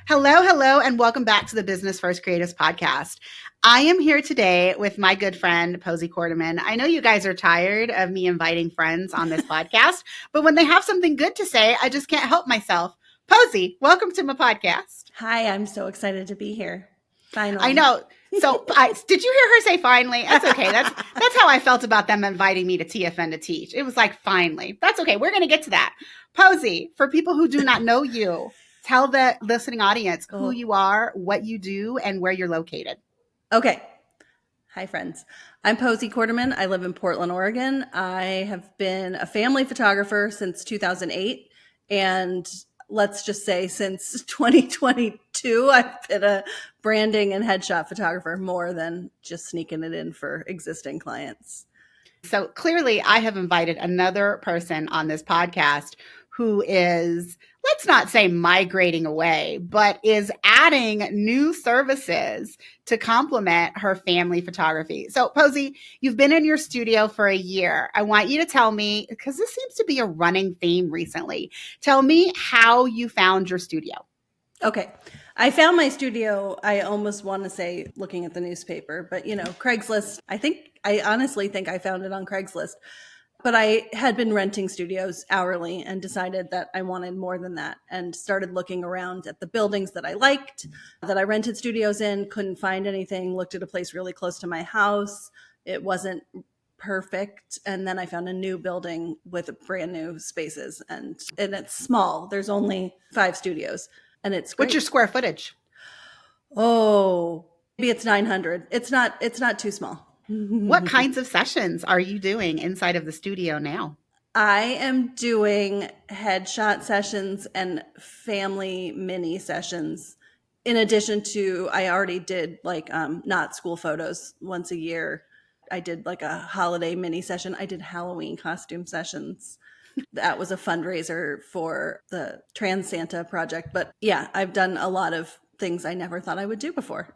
Hello, and welcome back to the Business First Creatives podcast. I am here today with my good friend, Posy Quarterman. I know you guys are tired of me inviting friends on this podcast, but when they have something good to say, I just can't help myself. Posy, welcome to my podcast. Hi, I'm so excited to be here. Finally. I know. So did you hear her say finally? That's okay. That's how I felt about them inviting me to TFN to teach. It was like, finally. That's okay. We're going to get to that. Posy, for people who do not know you, tell the listening audience who you are, what you do, and where you're located. Okay. Hi, friends. I'm Posy Quarterman. I live in Portland, Oregon. I have been a family photographer since 2008. And let's just say since 2022, I've been a branding and headshot photographer more than just sneaking it in for existing clients. So clearly, I have invited another person on this podcast who is, let's not say migrating away, but is adding new services to complement her family photography. So Posy, you've been in your studio for a year. I want you to tell me, because this seems to be a running theme recently, tell me how you found your studio. Okay. I found my studio, I almost want to say looking at the newspaper, but Craigslist, I honestly think I found it on Craigslist. But I had been renting studios hourly and decided that I wanted more than that and started looking around at the buildings that I liked, that I rented studios in, couldn't find anything, looked at a place really close to my house. It wasn't perfect. And then I found a new building with brand new spaces and it's small. There's only 5 studios and it's great. What's your square footage? Oh, maybe it's 900. It's not too small. What kinds of sessions are you doing inside of the studio now? I am doing headshot sessions and family mini sessions. In addition to, I already did not school photos once a year. I did like a holiday mini session. I did Halloween costume sessions. That was a fundraiser for the Trans Santa project. But yeah, I've done a lot of things I never thought I would do before.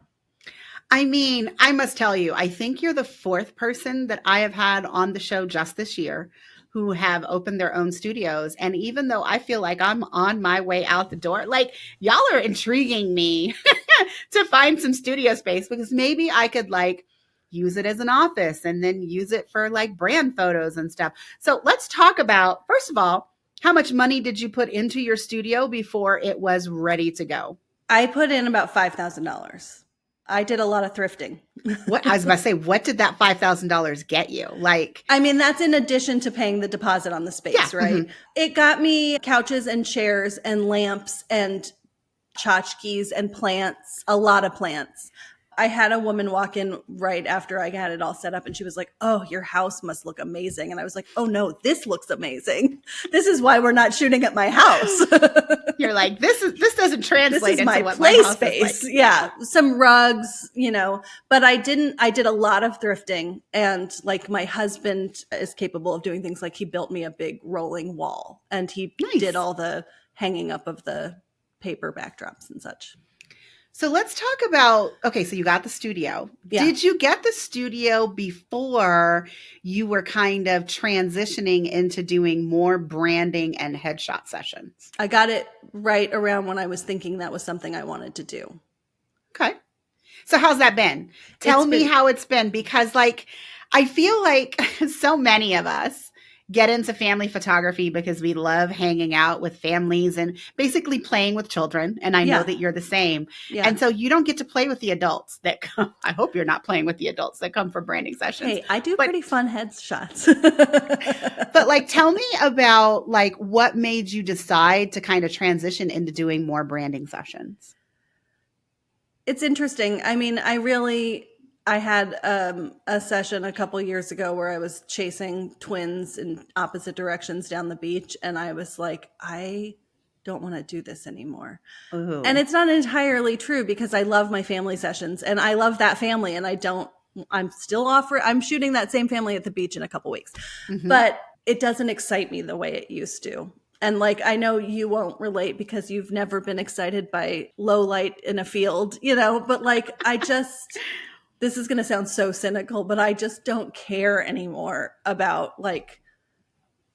I mean, I must tell you, I think you're the 4th person that I have had on the show just this year who have opened their own studios. And even though I feel like I'm on my way out the door, like y'all are intriguing me to find some studio space because maybe I could use it as an office and then use it for brand photos and stuff. So let's talk about, first of all, how much money did you put into your studio before it was ready to go? I put in about $5,000. I did a lot of thrifting. What I was about to say, what did that $5,000 get you? I mean, that's in addition to paying the deposit on the space, right? Mm-hmm. It got me couches and chairs and lamps and tchotchkes and plants, a lot of plants. I had a woman walk in right after I had it all set up and she was like, "Oh, your house must look amazing." And I was like, "Oh no, this looks amazing. This is why we're not shooting at my house." You're like, this doesn't translate this is into my what play my house space. is like. Yeah. Some rugs, but I did a lot of thrifting and my husband is capable of doing things he built me a big rolling wall and he did all the hanging up of the paper backdrops and such. So let's talk about, okay, so you got the studio. Yeah. Did you get the studio before you were kind of transitioning into doing more branding and headshot sessions? I got it right around when I was thinking that was something I wanted to do. Okay. So how's that been? Tell me how it's been because I feel like so many of us get into family photography because we love hanging out with families and basically playing with children. And I know that you're the same. Yeah. And so you don't get to play with the adults that come. I hope you're not playing with the adults that come for branding sessions. Hey, I do pretty fun headshots. But tell me about what made you decide to kind of transition into doing more branding sessions? It's interesting. I mean, I had a session a couple years ago where I was chasing twins in opposite directions down the beach. And I was like, I don't want to do this anymore. Ooh. And it's not entirely true because I love my family sessions and I love that family. And I'm shooting that same family at the beach in a couple weeks, but it doesn't excite me the way it used to. And I know you won't relate because you've never been excited by low light in a field, but I just... This is going to sound so cynical, but I just don't care anymore about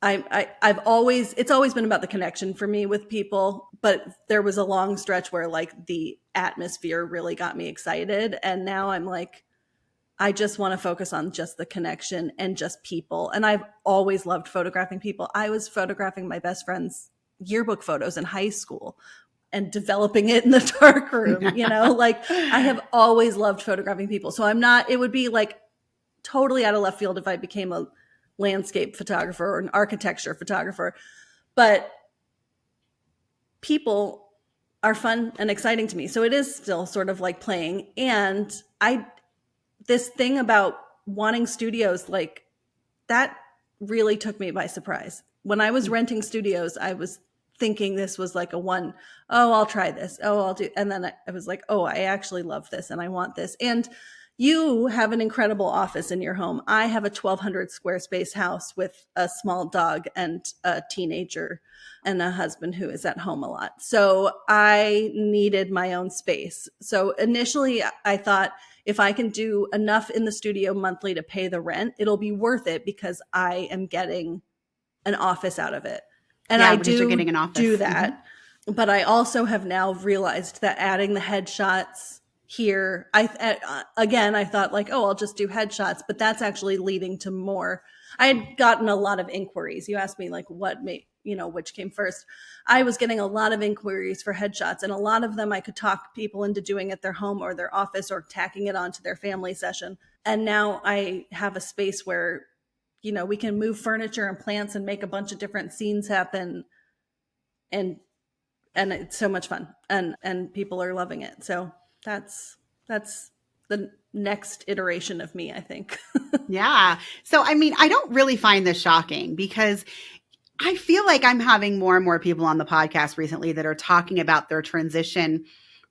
I've always, it's always been about the connection for me with people, but there was a long stretch where like the atmosphere really got me excited. And now I'm like, I just want to focus on just the connection and just people. And I've always loved photographing people. I was photographing my best friend's yearbook photos in high school and developing it in the dark room, like I have always loved photographing people. So it would be like totally out of left field if I became a landscape photographer or an architecture photographer. But people are fun and exciting to me. So it is still sort of like playing. And this thing about wanting studios, like that really took me by surprise. When I was renting studios, I was thinking this was like I'll try this. Oh, I'll do. And then I was like, oh, I actually love this and I want this. And you have an incredible office in your home. I have a 1,200 square space house with a small dog and a teenager and a husband who is at home a lot. So I needed my own space. So initially I thought if I can do enough in the studio monthly to pay the rent, it'll be worth it because I am getting an office out of it. And yeah, I because you're getting an office. do that. Mm-hmm. But I also have now realized that adding the headshots here, I thought like, oh, I'll just do headshots, but that's actually leading to more. I had gotten a lot of inquiries. You asked me like which came first. I was getting a lot of inquiries for headshots, and a lot of them I could talk people into doing at their home or their office or tacking it onto their family session. And now I have a space where, we can move furniture and plants and make a bunch of different scenes happen. And it's so much fun and people are loving it. So that's the next iteration of me, I think. Yeah. So, I mean, I don't really find this shocking because I feel like I'm having more and more people on the podcast recently that are talking about their transition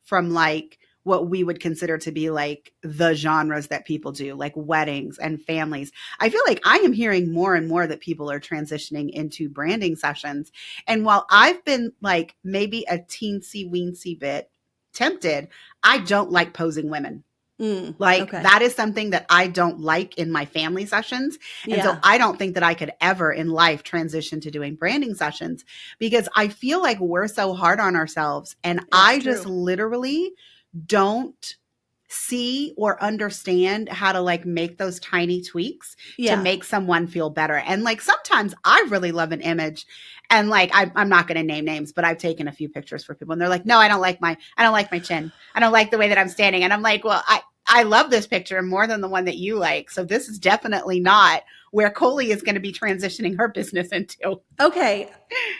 from like what we would consider to be like the genres that people do, like weddings and families. I feel like I am hearing more and more that people are transitioning into branding sessions. And while I've been like maybe a teensy weensy bit tempted, I don't like posing women. That is something that I don't like in my family sessions. And so I don't think that I could ever in life transition to doing branding sessions because I feel like we're so hard on ourselves. And just literally don't see or understand how to like make those tiny tweaks to make someone feel better. And like sometimes I really love an image and like I'm not going to name names, but I've taken a few pictures for people and they're like, no, I don't like my chin. I don't like the way that I'm standing. And I'm like, well, I love this picture more than the one that you like. So this is definitely not where Colie is going to be transitioning her business into. Okay.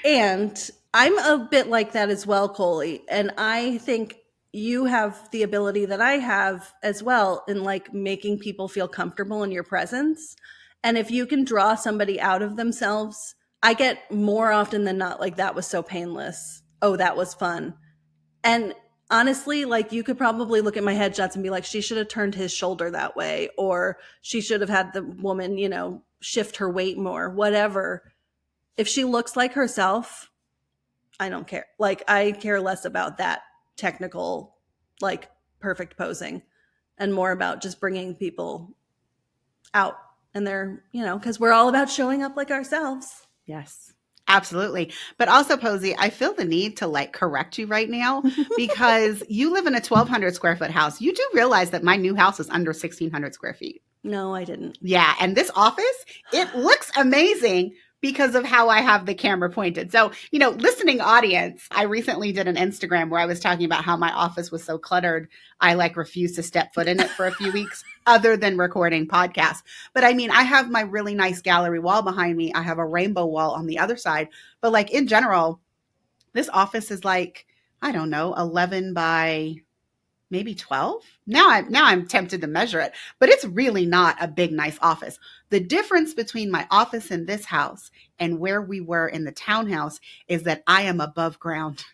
And I'm a bit like that as well, Colie. And I think you have the ability that I have as well in like making people feel comfortable in your presence. And if you can draw somebody out of themselves, I get more often than not, like, that was so painless. Oh, that was fun. And honestly, like, you could probably look at my headshots and be like, she should have turned his shoulder that way, or she should have had the woman, shift her weight more, whatever. If she looks like herself, I don't care. Like, I care less about that technical, like, perfect posing and more about just bringing people out and they're, because we're all about showing up like ourselves. Yes, absolutely. But also, Posy, I feel the need to like correct you right now because you live in a 1,200 square foot house. You do realize that my new house is under 1,600 square feet. No, I didn't. Yeah. And this office, it looks amazing because of how I have the camera pointed. So, listening audience, I recently did an Instagram where I was talking about how my office was so cluttered. I like refused to step foot in it for a few weeks other than recording podcasts. But I mean, I have my really nice gallery wall behind me. I have a rainbow wall on the other side. But like in general, this office is like, I don't know, 11 by maybe 12. Now I'm tempted to measure it, but it's really not a big, nice office. The difference between my office in this house and where we were in the townhouse is that I am above ground.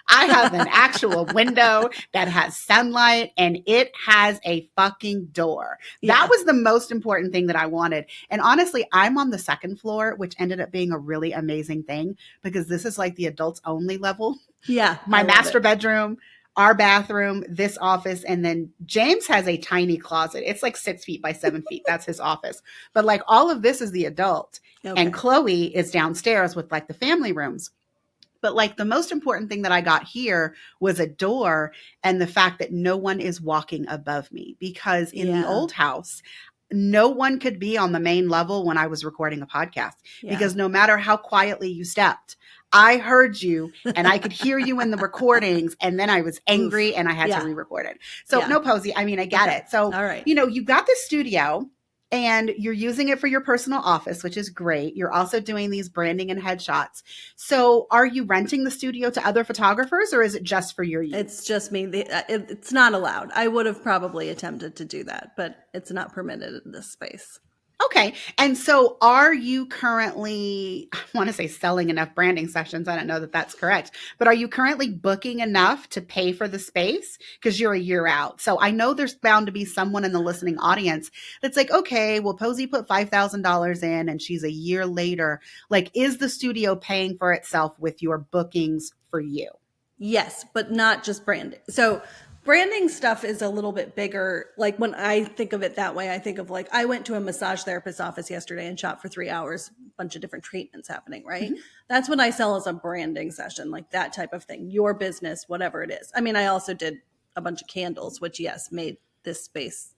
I have an actual window that has sunlight and it has a fucking door. Yeah. That was the most important thing that I wanted. And honestly, I'm on the second floor, which ended up being a really amazing thing because this is like the adults only level. Yeah. My master bedroom. our bathroom, this office, and then James has a tiny closet. It's like 6 feet by 7 feet. That's his office. But like all of this is the adult. Okay. And Chloe is downstairs with like the family rooms. But like the most important thing that I got here was a door and the fact that no one is walking above me, because in the old house, no one could be on the main level when I was recording a podcast, because no matter how quietly you stepped, I heard you and I could hear you in the recordings, and then I was angry and I had to re-record it. So no, Posy, I mean, I get it. So, all right. you know, you got this studio and you're using it for your personal office, which is great. You're also doing these branding and headshots. So are you renting the studio to other photographers, or is it just for your use? It's just me. It's not allowed. I would have probably attempted to do that, but it's not permitted in this space. Okay. And so are you currently, I want to say selling enough branding sessions? I don't know that that's correct, but are you currently booking enough to pay for the space? Because you're a year out. So I know there's bound to be someone in the listening audience that's like, okay, well, Posy put $5,000 in and she's a year later. Like, is the studio paying for itself with your bookings for you? Yes, but not just branding. So branding stuff is a little bit bigger. Like when I think of it that way, I think of like, I went to a massage therapist's office yesterday and shot for 3 hours, a bunch of different treatments happening, right? Mm-hmm. That's what I sell as a branding session, like that type of thing, your business, whatever it is. I mean, I also did a bunch of candles, which yes, made this space,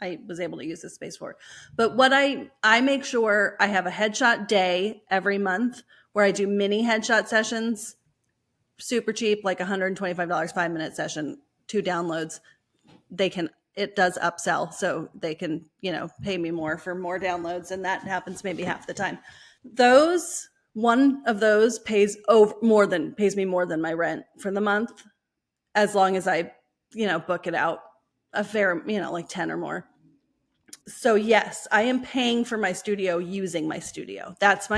I was able to use this space for. But what I make sure I have a headshot day every month where I do mini headshot sessions, super cheap, like $125, 5-minute session, 2 downloads. It does upsell, so they can, pay me more for more downloads, and that happens maybe half the time. One of those pays me more than my rent for the month, as long as I, book it out a fair, like 10 or more. So yes, I am paying for my studio using my studio. That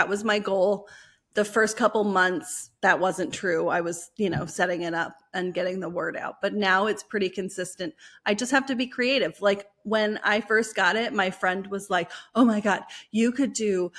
was my goal. The first couple months, that wasn't true. I was, setting it up and getting the word out. But now it's pretty consistent. I just have to be creative. Like when I first got it, my friend was like, oh my God, you could do,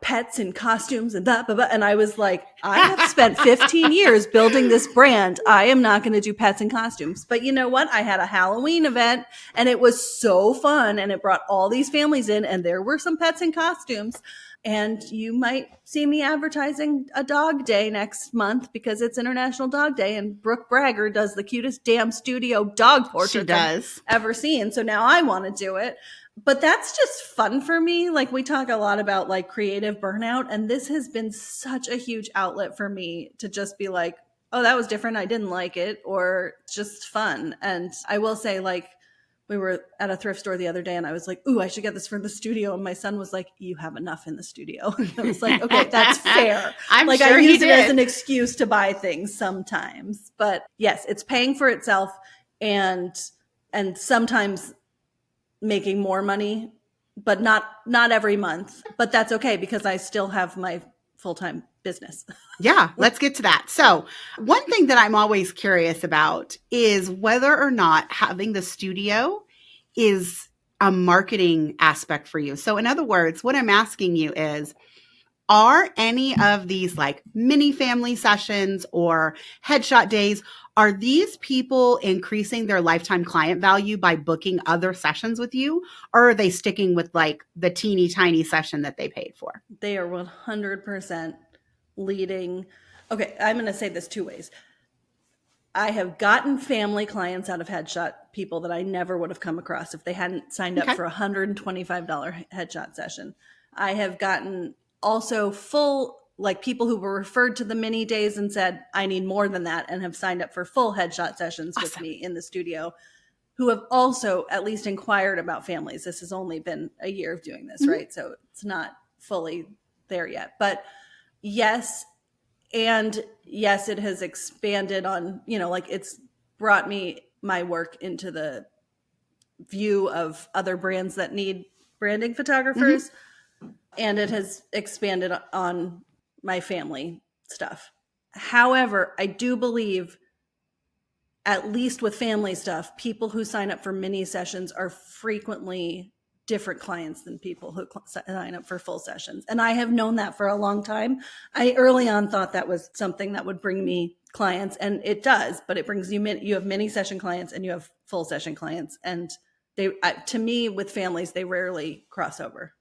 pets and costumes and blah, blah, blah. And I was like, I have spent 15 years building this brand. I am not going to do pets and costumes. But you know what? I had a Halloween event and it was so fun. And it brought all these families in and there were some pets and costumes. And you might see me advertising a dog day next month because it's International Dog Day, and Brooke Bragger does the cutest damn studio dog portrait I've ever seen. So now I want to do it. But that's just fun for me. Like we talk a lot about like creative burnout, and this has been such a huge outlet for me to just be like, oh, that was different. I didn't like it, or just fun. And I will say, like, we were at a thrift store the other day and I was like, ooh, I should get this for the studio. And my son was like, you have enough in the studio. I was like, okay, that's fair. I'm like sure I use it did. as an excuse to buy things sometimes. But yes, it's paying for itself, and sometimes making more money, but not every month. But that's okay because I still have my full-time business. Yeah, let's get to that. So one thing that I'm always curious about is whether or not having the studio is a marketing aspect for you. So in other words, what I'm asking you is, are any of these like mini family sessions or headshot days, are these people increasing their lifetime client value by booking other sessions with you? Or are they sticking with like the teeny tiny session that they paid for? They are 100% leading. Okay, I'm going to say this 2 ways. I have gotten family clients out of headshot people that I never would have come across if they hadn't signed up for a $125 headshot session. I have gotten also full, like people who were referred to the mini days and said, I need more than that, and have signed up for full headshot sessions with me in the studio, who have also at least inquired about families. This has only been a year of doing this, right? So it's not fully there yet. But yes, and yes, it has expanded on, like it's brought me my work into the view of other brands that need branding photographers. And it has expanded on my family stuff. However, I do believe, at least with family stuff, people who sign up for mini sessions are frequently different clients than people who sign up for full sessions. And I have known that for a long time. I early on thought that was something that would bring me clients, and it does, but it brings you have mini session clients and you have full session clients, and they to me, with families, they rarely cross over.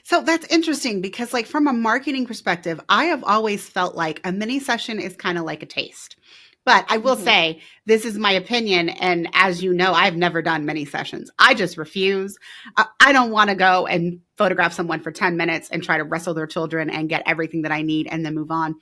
So that's interesting because, like, from a marketing perspective, I have always felt like a mini session is kind of like a taste. But I will Mm-hmm. say, this is my opinion. And as you know, I've never done mini sessions. I just refuse. I don't want to go and photograph someone for 10 minutes and try to wrestle their children and get everything that I need and then move on.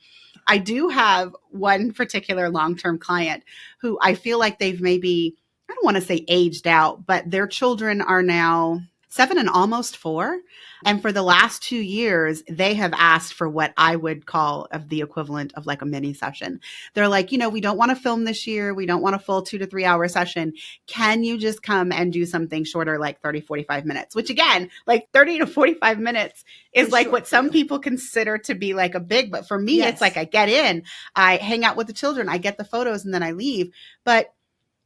I do have one particular long term client who I feel like they've maybe, I don't want to say aged out, but their children are now 7 and almost 4. And for the last 2 years, they have asked for what I would call of the equivalent of like a mini session. They're like, we don't want to film this year. We don't want a full 2 to 3 hour session. Can you just come and do something shorter, like 30, 45 minutes, which again, like 30 to 45 minutes is like what some people consider to be like a big, but for me, it's like I get in, I hang out with the children, I get the photos and then I leave. But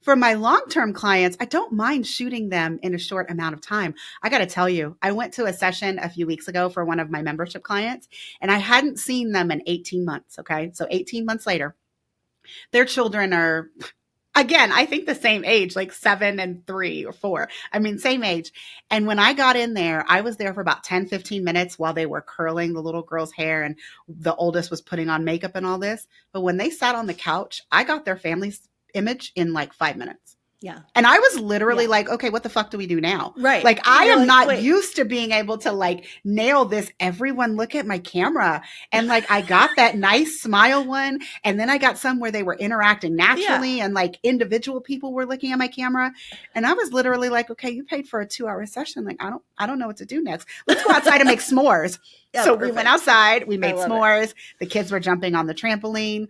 for my long-term clients, I don't mind shooting them in a short amount of time. I got to tell you, I went to a session a few weeks ago for one of my membership clients, and I hadn't seen them in 18 months. Okay. So 18 months later, their children are, again, I think the same age, like 7 and 3 or 4. I mean, same age. And when I got in there, I was there for about 10, 15 minutes while they were curling the little girl's hair and the oldest was putting on makeup and all this. But when they sat on the couch, I got their family's image in like 5 minutes. Yeah. And I was literally like, okay, what the fuck do we do now? Right. Like, I am not used to being able to like nail this. Everyone look at my camera. And like, I got that nice smile one. And then I got some where they were interacting naturally and like individual people were looking at my camera. And I was literally like, okay, you paid for a 2-hour session. Like, I don't know what to do next. Let's go outside and make s'mores. So perfect. We went outside, we made s'mores. The kids were jumping on the trampoline.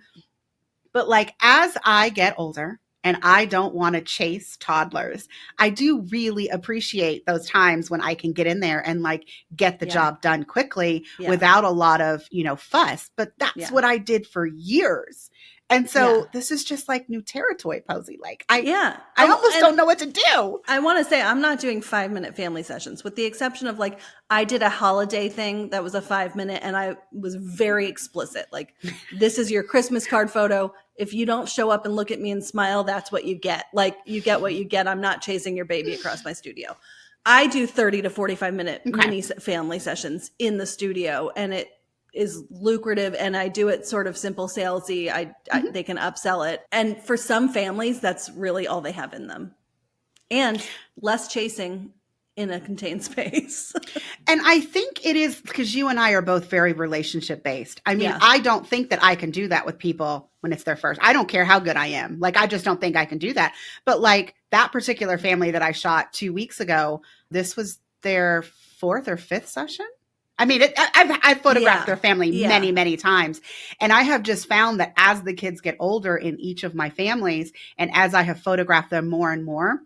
But like, as I get older, and I don't want to chase toddlers, I do really appreciate those times when I can get in there and like get the job done quickly without a lot of, fuss. But that's what I did for years. And so this is just like new territory, Posy. Like I almost don't know what to do. I want to say I'm not doing 5-minute family sessions, with the exception of like I did a holiday thing that was a 5-minute, and I was very explicit. Like, this is your Christmas card photo. If you don't show up and look at me and smile, that's what you get. Like, you get what you get. I'm not chasing your baby across my studio. I do 30 to 45-minute mini family sessions in the studio, and it is lucrative, and I do it sort of simple salesy. They can upsell it. And for some families, that's really all they have in them. And less chasing in a contained space. And I think it is because you and I are both very relationship based. I mean, I don't think that I can do that with people when it's their first. I don't care how good I am. Like, I just don't think I can do that. But like that particular family that I shot 2 weeks ago, this was their 4th or 5th session. I mean, I've photographed their family many, many times. And I have just found that as the kids get older in each of my families, and as I have photographed them more and more,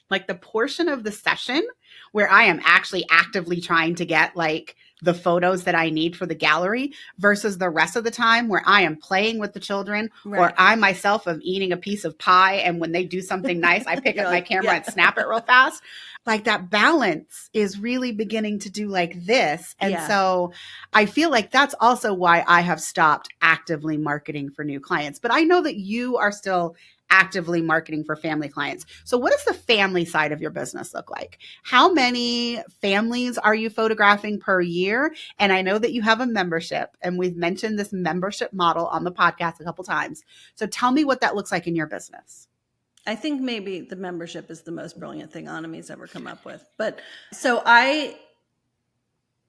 like the portion of the session where I am actually actively trying to get like the photos that I need for the gallery versus the rest of the time where I am playing with the children or I myself am eating a piece of pie. And when they do something nice, I pick up my camera and snap it real fast. Like, that balance is really beginning to do like this. And so I feel like that's also why I have stopped actively marketing for new clients. But I know that you are still actively marketing for family clients. So what does the family side of your business look like? How many families are you photographing per year? And I know that you have a membership, and we've mentioned this membership model on the podcast a couple times. So tell me what that looks like in your business. I think maybe the membership is the most brilliant thing Anami's ever come up with. But so I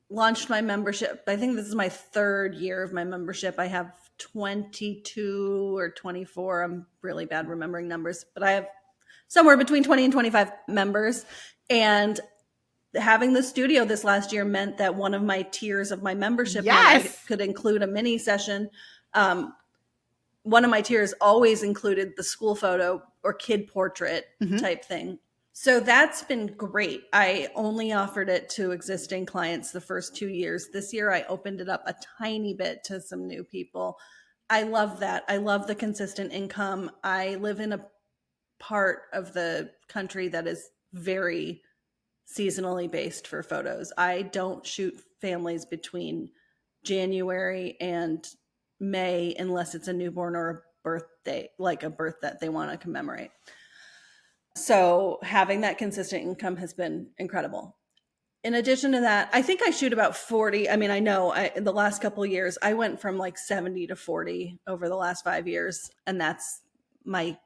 launched my membership. I think this is my 3rd year of my membership. I have 22 or 24. I'm really bad remembering numbers, but I have somewhere between 20 and 25 members. And having the studio this last year meant that one of my tiers of my membership could include a mini session. One of my tiers always included the school photo or kid portrait type thing. So that's been great. I only offered it to existing clients the first 2 years. This year, I opened it up a tiny bit to some new people. I love that. I love the consistent income. I live in a part of the country that is very seasonally based for photos. I don't shoot families between January and May unless it's a newborn or birthday, like a birth that they want to commemorate. So having that consistent income has been incredible. In addition to that, I think I shoot about 40. I mean, I know in the last couple of years, I went from like 70 to 40 over the last 5 years. And that's my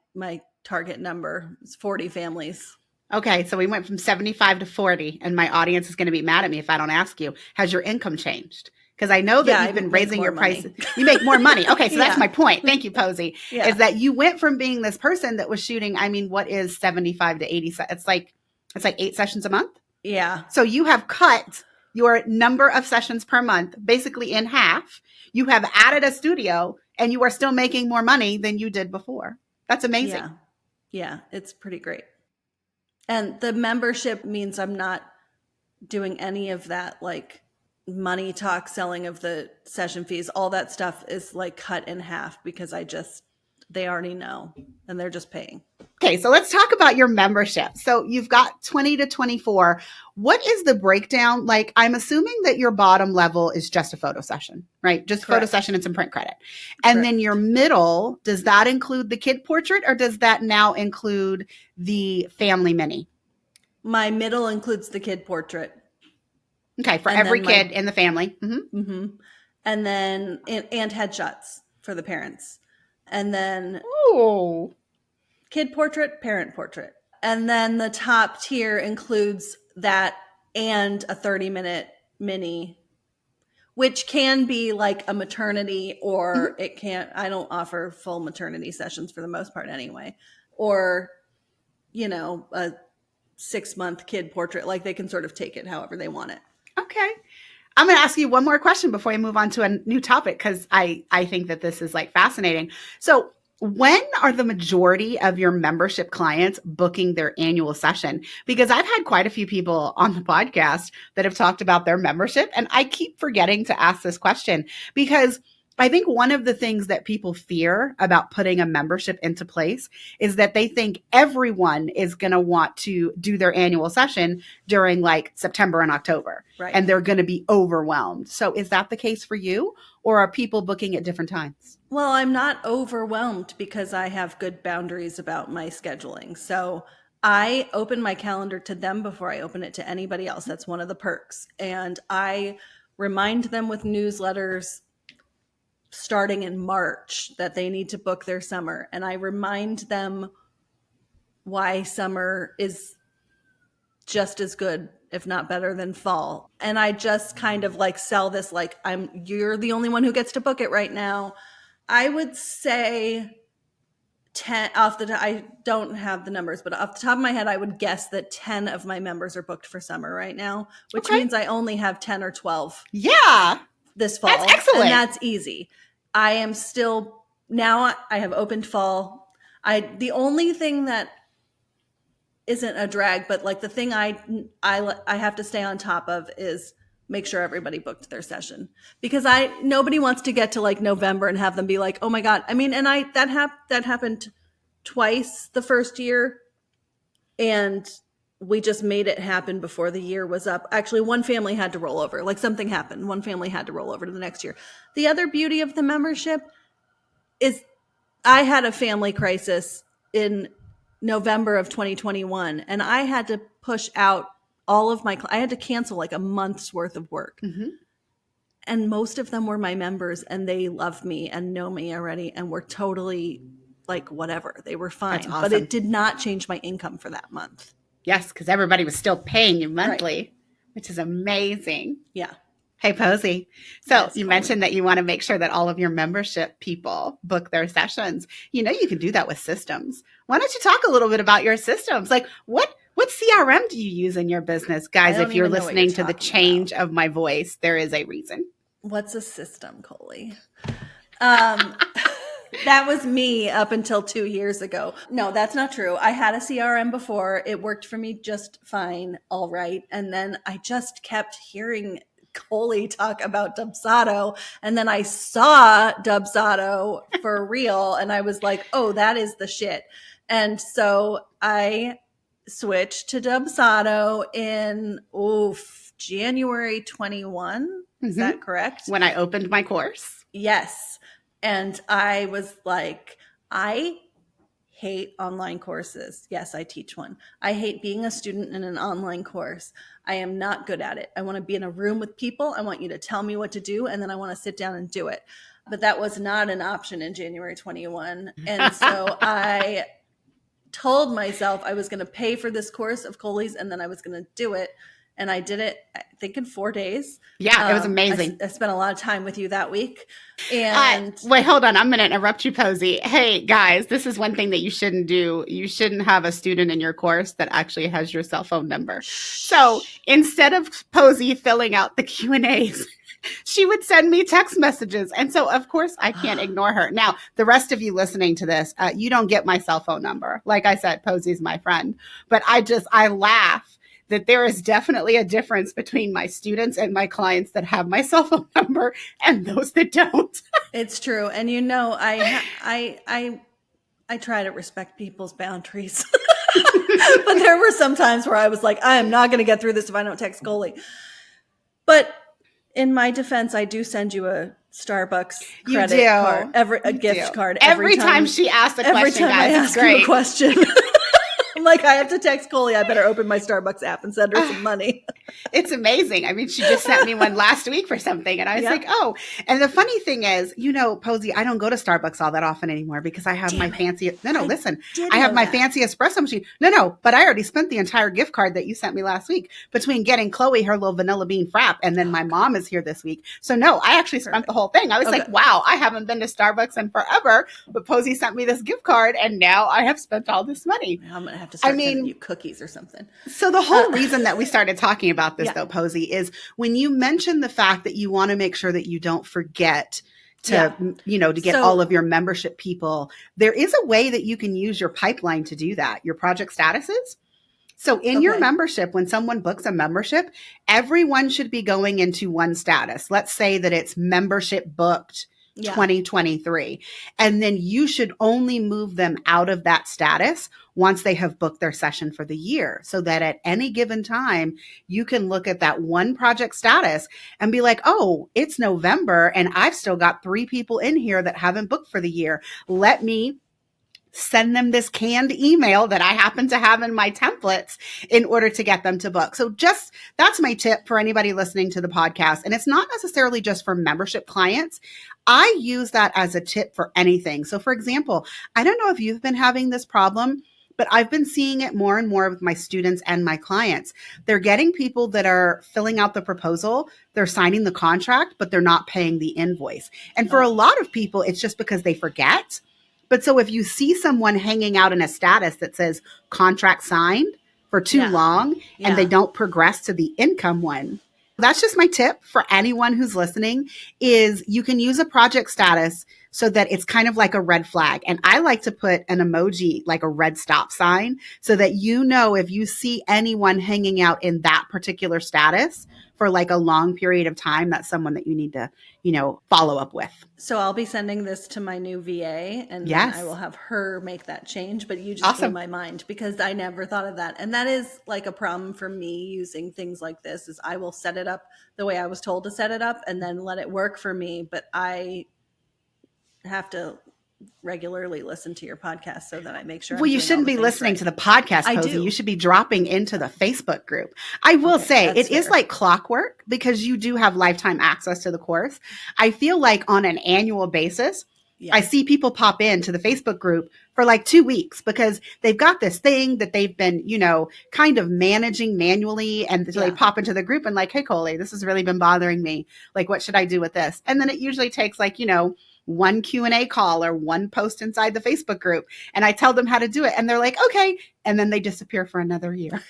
target number. It's 40 families. Okay, so we went from 75 to 40, and my audience is going to be mad at me if I don't ask you. Has your income changed? Because I know that you've been raising your prices. You make more money. Okay, so that's my point. Thank you, Posy. Is that you went from being this person that was shooting, I mean, what is 75 to 80? It's like 8 sessions a month? Yeah. So you have cut your number of sessions per month basically in half. You have added a studio, and you are still making more money than you did before. That's amazing. Yeah, it's pretty great. And the membership means I'm not doing any of that like money talk, selling of the session fees. All that stuff is like cut in half because they already know and they're just paying. Okay, so let's talk about your membership. So you've got 20 to 24. What is the breakdown? Like, I'm assuming that your bottom level is just a photo session, right? Just photo session and some print credit. And then your middle, does that include the kid portrait, or does that now include the family mini? My middle includes the kid portrait. Okay, for every kid in the family. And then, and headshots for the parents. And then kid portrait, parent portrait. And then the top tier includes that and a 30-minute mini, which can be like a maternity, or it can't. I don't offer full maternity sessions for the most part anyway. Or, a 6-month kid portrait. Like, they can sort of take it however they want it. Okay. I'm going to ask you one more question before we move on to a new topic, because I think that this is like fascinating. So when are the majority of your membership clients booking their annual session? Because I've had quite a few people on the podcast that have talked about their membership, and I keep forgetting to ask this question because I think one of the things that people fear about putting a membership into place is that they think everyone is going to want to do their annual session during like September and October, and they're going to be overwhelmed. So is that the case for you, or are people booking at different times? Well, I'm not overwhelmed because I have good boundaries about my scheduling. So I open my calendar to them before I open it to anybody else. That's one of the perks. And I remind them with newsletters starting in March that they need to book their summer. And I remind them why summer is just as good, if not better, than fall. And I just kind of like sell this like you're the only one who gets to book it right now. I would say 10 I don't have the numbers, but off the top of my head, I would guess that 10 of my members are booked for summer right now, which means I only have 10 or 12. Yeah. This fall. That's excellent. And that's easy. I am still, now I have opened fall. The only thing that isn't a drag, but like the thing I have to stay on top of is make sure everybody booked their session, because nobody wants to get to like November and have them be like, oh my God. I mean, and that happened twice the first year, and we just made it happen before the year was up. Actually, one family had to roll over. Like, something happened. One family had to roll over to the next year. The other beauty of the membership is I had a family crisis in November of 2021, and I had to push out I had to cancel like a month's worth of work. And most of them were my members, and they love me and know me already and were totally like whatever. They were fine. Awesome. But it did not change my income for that month. Yes, because everybody was still paying you monthly, which is amazing. Yeah. Hey, Posy. So you mentioned that you want to make sure that all of your membership people book their sessions. You can do that with systems. Why don't you talk a little bit about your systems? Like, what CRM do you use in your business? Guys, if you're listening to the change of my voice, there is a reason. What's a system, Colie? That was me up until 2 years ago. No, that's not true. I had a CRM before. It worked for me just fine. All right. And then I just kept hearing Colie talk about Dubsado. And then I saw Dubsado for real. And I was like, oh, that is the shit. And so I switched to Dubsado in January 21. Is that correct? When I opened my course. Yes. And I was like, I hate online courses. Yes, I teach one. I hate being a student in an online course. I am not good at it. I want to be in a room with people. I want you to tell me what to do, and then I want to sit down and do it. But that was not an option in January 21. And so I told myself I was going to pay for this course of Colie's, and then I was going to do it. And I did it, I think, in 4 days. Yeah, it was amazing. I spent a lot of time with you that week. And wait, hold on. I'm going to interrupt you, Posy. Hey, guys, this is one thing that you shouldn't do. You shouldn't have a student in your course that actually has your cell phone number. So instead of Posy filling out the Q&As, she would send me text messages. And so, of course, I can't ignore her. Now, the rest of you listening to this, you don't get my cell phone number. Like I said, Posy's my friend. But I laugh that there is definitely a difference between my students and my clients that have my cell phone number and those that don't. It's true. And you know, I try to respect people's boundaries. But there were some times where I was like, I am not going to get through this if I don't text Colie. But in my defense, I do send you a Starbucks credit card, a gift card every time she asks a question. Every time guys, I ask you a question. I'm like, I have to text Colie. I better open my Starbucks app and send her some money. It's amazing. I mean, she just sent me one last week for something. And I was like, oh. And the funny thing is, Posy, I don't go to Starbucks all that often anymore because I have my fancy. I have my fancy espresso machine. But I already spent the entire gift card that you sent me last week between getting Chloe her little vanilla bean frap. And then my mom is here this week. So no, I actually spent the whole thing. I was like, wow, I haven't been to Starbucks in forever. But Posy sent me this gift card and now I have spent all this money. Now I'm going to have to start sending you cookies or something. So the whole reason that we started talking about this though, Posy, is when you mentioned the fact that you want to make sure that you don't forget to get all of your membership people, there is a way that you can use your pipeline to do that. Your project statuses. So in your membership, when someone books a membership, everyone should be going into one status. Let's say that it's membership booked 2023. And then you should only move them out of that status once they have booked their session for the year, so that at any given time, you can look at that one project status and be like, oh, it's November and I've still got 3 people in here that haven't booked for the year. Let me send them this canned email that I happen to have in my templates in order to get them to book. So that's my tip for anybody listening to the podcast. And it's not necessarily just for membership clients. I use that as a tip for anything. So for example, I don't know if you've been having this problem, but I've been seeing it more and more with my students and my clients. They're getting people that are filling out the proposal, they're signing the contract, but they're not paying the invoice. And for a lot of people, it's just because they forget. But so if you see someone hanging out in a status that says contract signed for too long and they don't progress to the income one, that's just my tip for anyone who's listening is you can use a project status so that it's kind of like a red flag. And I like to put an emoji, like a red stop sign, so that if you see anyone hanging out in that particular status for like a long period of time, that's someone that you need to, follow up with. So I'll be sending this to my new VA and then I will have her make that change. But you just blew my mind because I never thought of that. And that is like a problem for me using things like this is I will set it up the way I was told to set it up and then let it work for me. But I have to regularly listen to your podcast so that I make sure. Well, you shouldn't be listening to the podcast, Posy. You should be dropping into the Facebook group. I will say it is like clockwork because you do have lifetime access to the course. I feel like on an annual basis, I see people pop into the Facebook group for like 2 weeks because they've got this thing that they've been, kind of managing manually. And so they pop into the group and like, hey, Colie, this has really been bothering me. Like, what should I do with this? And then it usually takes like, one Q&A call or one post inside the Facebook group. And I tell them how to do it. And they're like, okay. And then they disappear for another year.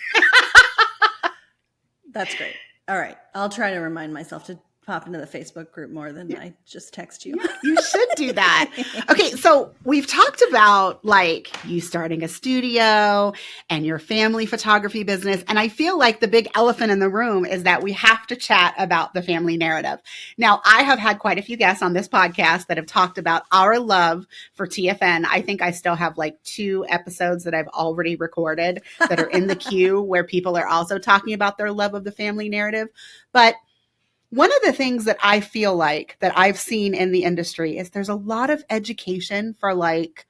That's great. All right. I'll try to remind myself to pop into the Facebook group more than I just text you. You should do that. Okay, so we've talked about like you starting a studio and your family photography business. And I feel like the big elephant in the room is that we have to chat about the family narrative. Now, I have had quite a few guests on this podcast that have talked about our love for TFN. I think I still have like 2 episodes that I've already recorded that are in the queue where people are also talking about their love of the family narrative. But one of the things that I feel like that I've seen in the industry is there's a lot of education for like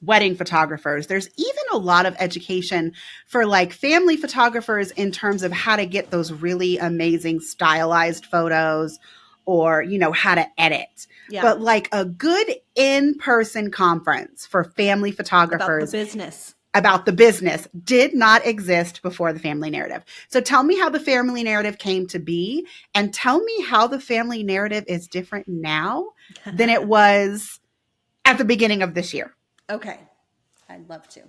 wedding photographers. There's even a lot of education for like family photographers in terms of how to get those really amazing stylized photos or, you know, how to edit. Yeah. But like a good in-person conference for family About the photographers business. about the business did not exist before the family narrative. So tell me how the family narrative came to be, and tell me how the family narrative is different now than it was at the beginning of this year. Okay. I'd love to.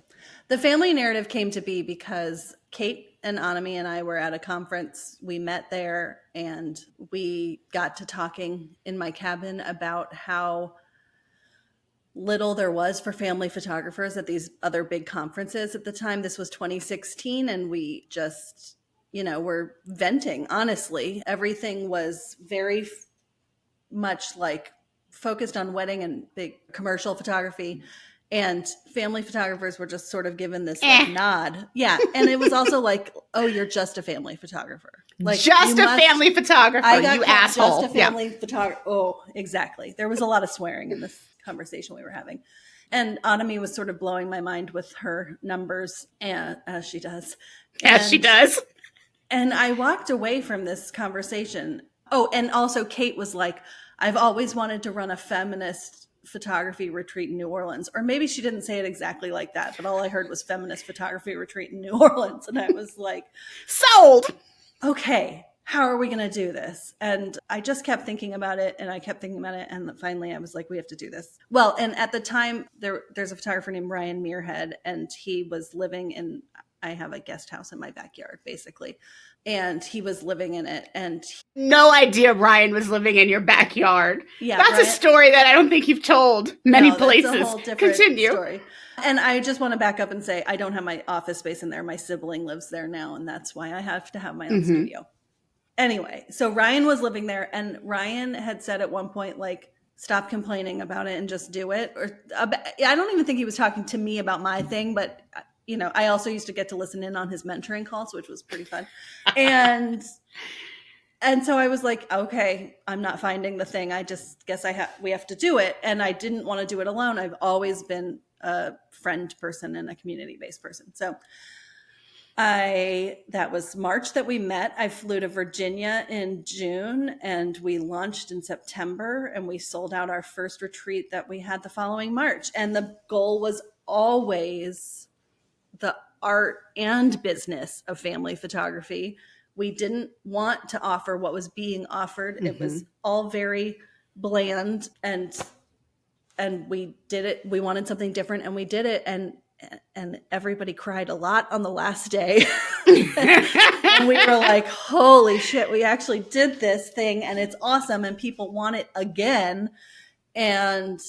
The family narrative came to be because Kate and Anami and I were at a conference. We met there and we got to talking in my cabin about how little there was for family photographers at these other big conferences at the time. This was 2016, and we just, you know, were venting, honestly. Everything was very much like focused on wedding and big commercial photography. And family photographers were just sort of given this like nod. Yeah. And it was also like, oh, you're just a family photographer. Like just a family photographer, you asshole. Just a family photographer. Oh, exactly. There was a lot of swearing in this conversation we were having. And Anami was sort of blowing my mind with her numbers, and as she does. As she does. And I walked away from this conversation. Oh, and also Kate was like, I've always wanted to run a feminist photography retreat in New Orleans. Or maybe she didn't say it exactly like that, but all I heard was feminist photography retreat in New Orleans. And I was like, sold. Okay, how are we going to do this? And I just kept thinking about it, and I kept thinking about it. And finally I was like, we have to do this. Well, and at the time there's a photographer named Ryan Muirhead, and he was living in, I have a guest house in my backyard basically. And he was living in it, and no idea Ryan was living in your backyard. Yeah, that's Ryan, a story that I don't think you've told many places. That's a whole different Continue. Story. And I just want to back up and say I don't have my office space in there. My sibling lives there now, and that's why I have to have my own studio. Anyway, so Ryan was living there, and Ryan had said at one point, like, stop complaining about it and just do it. Or I don't even think he was talking to me about my thing, but you know, I also used to get to listen in on his mentoring calls, which was pretty fun. And so I was like, okay, I'm not finding the thing. I just guess we have to do it. And I didn't want to do it alone. I've always been a friend person and a community-based person. So that was March that we met. I flew to Virginia in June, and we launched in September, and we sold out our first retreat that we had the following March. And the goal was always the art and business of family photography. We didn't want to offer what was being offered. It was all very bland, and we did it. We wanted something different, and we did it. And everybody cried a lot on the last day. And we were like, holy shit, we actually did this thing, and it's awesome, and people want it again. And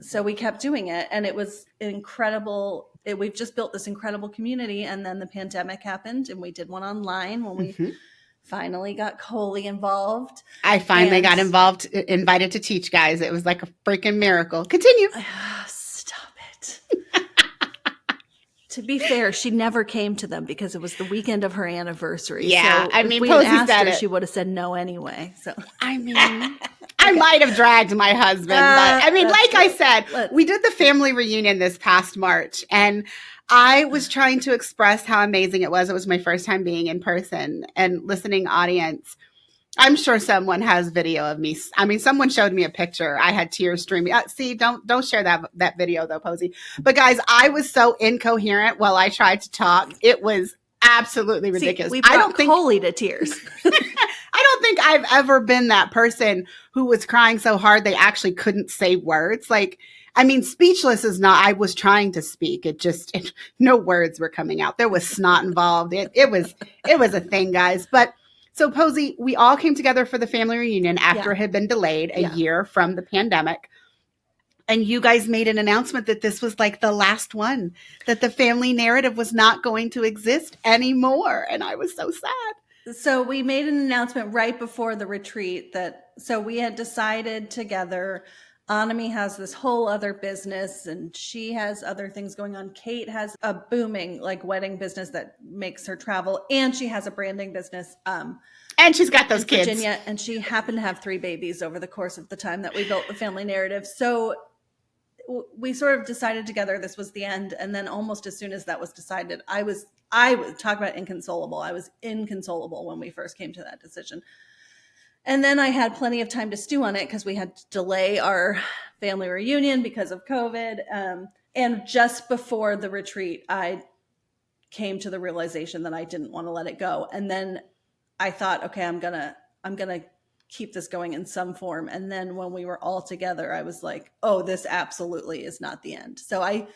so we kept doing it, and it was incredible. We've just built this incredible community, and then the pandemic happened, and we did one online when we finally got Colie involved. I finally got invited to teach, guys. It was like a freaking miracle. Continue. Stop it. To be fair, she never came to them because it was the weekend of her anniversary. Yeah, so I mean, if we Posy asked said her, it. she would have said no anyway. So I mean, I might have dragged my husband, but I mean, like I said, we did the family reunion this past March, and I was trying to express how amazing it was. It was my first time being in person, and listening audience. I'm sure someone has video of me. I mean, someone showed me a picture. I had tears streaming. See, don't share that video though, Posy. But guys, I was so incoherent while I tried to talk. It was absolutely ridiculous. We brought Colie to tears. I don't think I've ever been that person who was crying so hard they actually couldn't say words. Like, I mean, speechless is not, I was trying to speak. No words were coming out. There was snot involved. It was a thing, guys. But so Posy, we all came together for the family reunion after it had been delayed a year from the pandemic. And you guys made an announcement that this was like the last one, that the family narrative was not going to exist anymore. And I was so sad. So we made an announcement right before the retreat so we had decided together, Anami has this whole other business, and she has other things going on. Kate has a booming like wedding business that makes her travel, and she has a branding business. And she's got those kids. Virginia, and she happened to have 3 babies over the course of the time that we built the family narrative. So we sort of decided together this was the end. And then almost as soon as that was decided, I was talk about inconsolable. I was inconsolable when we first came to that decision. And then I had plenty of time to stew on it because we had to delay our family reunion because of COVID. And just before the retreat, I came to the realization that I didn't want to let it go. And then I thought, okay, I'm gonna keep this going in some form. And then when we were all together, I was like, oh, this absolutely is not the end. So I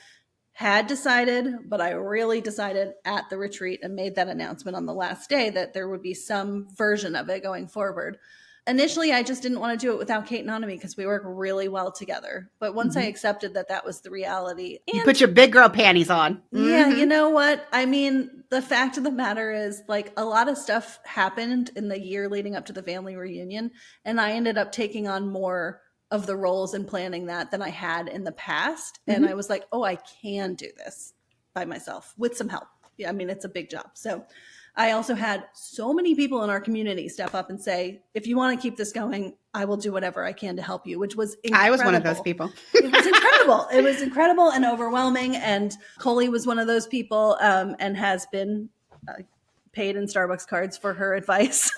had decided, but I really decided at the retreat and made that announcement on the last day that there would be some version of it going forward. Initially, I just didn't want to do it without Kate and Anami because we work really well together. But once I accepted that that was the reality. You put your big girl panties on. Yeah, you know what? I mean, the fact of the matter is, like, a lot of stuff happened in the year leading up to the family reunion. And I ended up taking on more of the roles and planning that than I had in the past. And I was like, oh, I can do this by myself with some help. Yeah, I mean, it's a big job. So I also had so many people in our community step up and say, if you want to keep this going, I will do whatever I can to help you, which was incredible. I was one of those people. It was incredible. It was incredible and overwhelming. And Colie was one of those people and has been paid in Starbucks cards for her advice.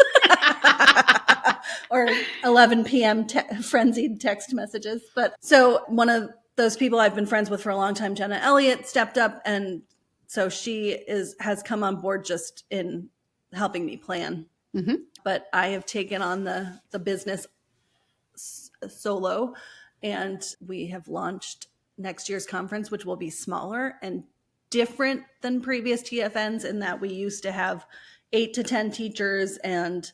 Or 11 p.m. frenzied text messages. But so one of those people I've been friends with for a long time, Jenna Elliott, stepped up, and so she has come on board just in helping me plan. But I have taken on the business solo, and we have launched next year's conference, which will be smaller and different than previous TFNs in that we used to have 8 to 10 teachers and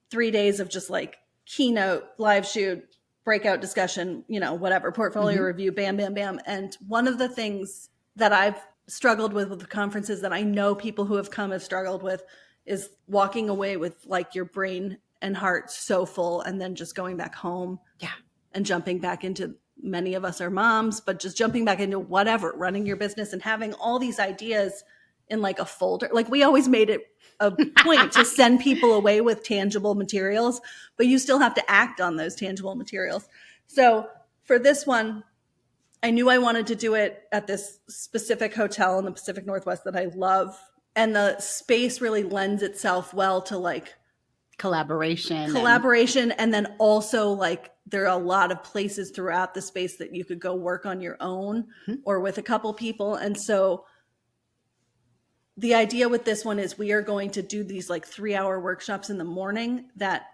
3 days of just like keynote, live shoot, breakout discussion, whatever, portfolio review, bam, bam, bam. And one of the things that I've struggled with the conferences that I know people who have come have struggled with is walking away with like your brain and heart so full and then just going back home. Yeah. And jumping back into, many of us are moms, but just jumping back into whatever, running your business and having all these ideas in like a folder. Like we always made it a point to send people away with tangible materials, but you still have to act on those tangible materials. So for this one, I knew I wanted to do it at this specific hotel in the Pacific Northwest that I love. And the space really lends itself well to like collaboration. And then also like there are a lot of places throughout the space that you could go work on your own or with a couple people. And so the idea with this one is we are going to do these like 3-hour workshops in the morning that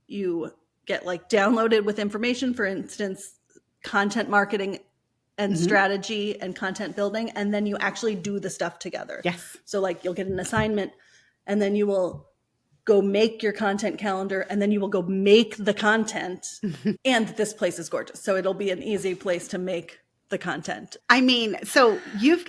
you get like downloaded with information, for instance, content marketing and strategy and content building. And then you actually do the stuff together. Yes. So like you'll get an assignment and then you will go make your content calendar and then you will go make the content. And this place is gorgeous. So it'll be an easy place to make the content. I mean, so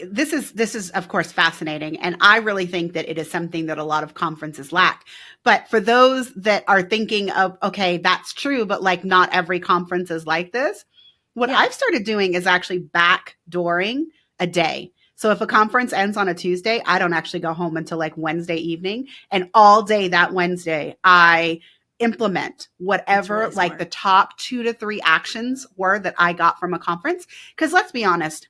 this is of course fascinating. And I really think that it is something that a lot of conferences lack. But for those that are thinking of, okay, that's true, but like not every conference is like this. What I've started doing is actually backdooring a day. So if a conference ends on a Tuesday, I don't actually go home until like Wednesday evening. And all day that Wednesday, I implement whatever really like the top 2 to 3 actions were that I got from a conference. Because let's be honest,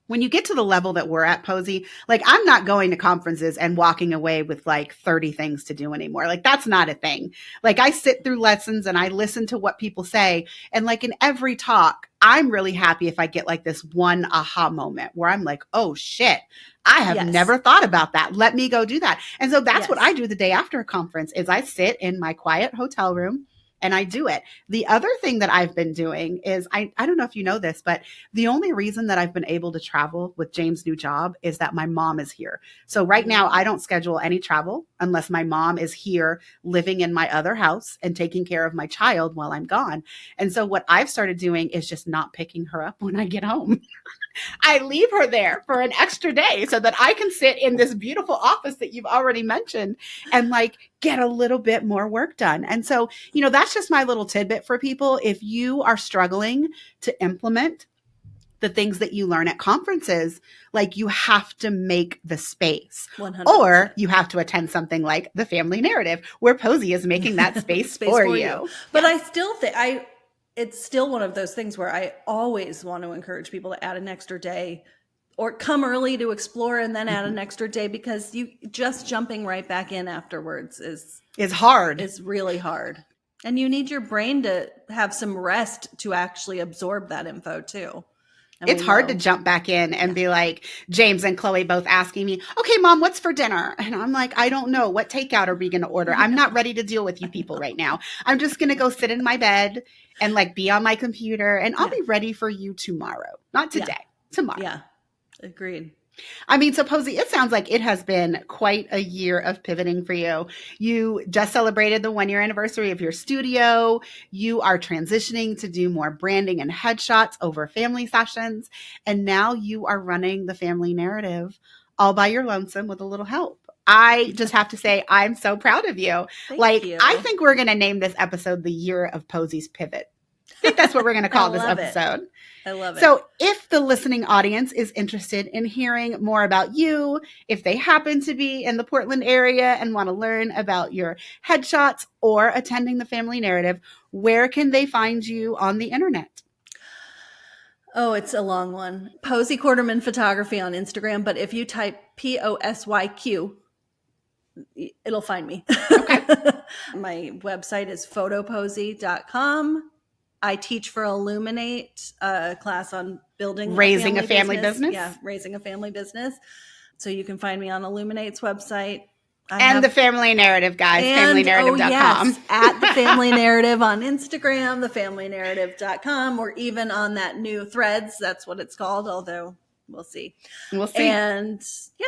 when you get to the level that we're at, Posy, like I'm not going to conferences and walking away with like 30 things to do anymore. Like that's not a thing. Like I sit through lessons and I listen to what people say. And like in every talk, I'm really happy if I get like this one aha moment where I'm like, oh shit, I have never thought about that. Let me go do that. And so that's what I do the day after a conference is I sit in my quiet hotel room and I do it. The other thing that I've been doing is, I don't know if you know this, but the only reason that I've been able to travel with James' new job is that my mom is here. So right now I don't schedule any travel unless my mom is here living in my other house and taking care of my child while I'm gone. And so what I've started doing is just not picking her up when I get home. I leave her there for an extra day so that I can sit in this beautiful office that you've already mentioned and like get a little bit more work done. And so, that's just my little tidbit for people. If you are struggling to implement the things that you learn at conferences, like you have to make the space 100%. Or you have to attend something like the Family Narrative where Posy is making that space, for you. But I still think it's still one of those things where I always want to encourage people to add an extra day or come early to explore and then add an extra day, because you just jumping right back in afterwards is hard. Is really hard. And you need your brain to have some rest to actually absorb that info too. And it's hard to jump back in and be like, James and Chloe both asking me, okay, Mom, what's for dinner? And I'm like, I don't know. What takeout are we going to order? I'm not ready to deal with you people right now. I'm just going to go sit in my bed and like be on my computer, and I'll be ready for you tomorrow. Not today, tomorrow. Yeah, agreed. I mean, so Posy, it sounds like it has been quite a year of pivoting for you. You just celebrated the 1-year anniversary of your studio. You are transitioning to do more branding and headshots over family sessions. And now you are running the family narrative all by your lonesome with a little help. I just have to say, I'm so proud of you. Thank you. I think we're going to name this episode the Year of Posy's Pivot. I think that's what we're going to call this episode. I love it. So if the listening audience is interested in hearing more about you, if they happen to be in the Portland area and want to learn about your headshots or attending the family narrative, where can they find you on the internet? Oh, it's a long one. Posy Quarterman Photography on Instagram. But if you type POSYQ, it'll find me. Okay. My website is photoposy.com. I teach for Illuminate, a class on raising a family business. Yeah, raising a family business. So you can find me on Illuminate's website. The Family Narrative, guys, familynarrative.com. Yes, at the Family Narrative on Instagram, thefamilynarrative.com, or even on that new Threads. That's what it's called, although we'll see. We'll see. And yeah.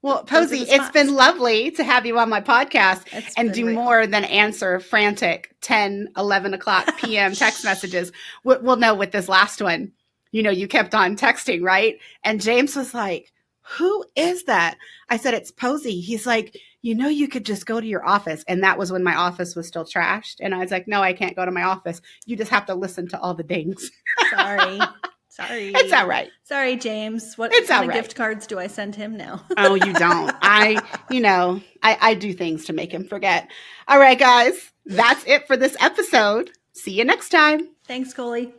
Well, Posy, it's been lovely to have you on my podcast and do more than answer frantic 10, 11 o'clock p.m. text messages. We'll know with this last one, you kept on texting, right? And James was like, who is that? I said, it's Posy. He's like, you could just go to your office. And that was when my office was still trashed. And I was like, no, I can't go to my office. You just have to listen to all the dings. Sorry. It's all right. Sorry, James. What kind of gift cards do I send him now? Oh, you don't. I do things to make him forget. All right, guys. That's it for this episode. See you next time. Thanks, Colie.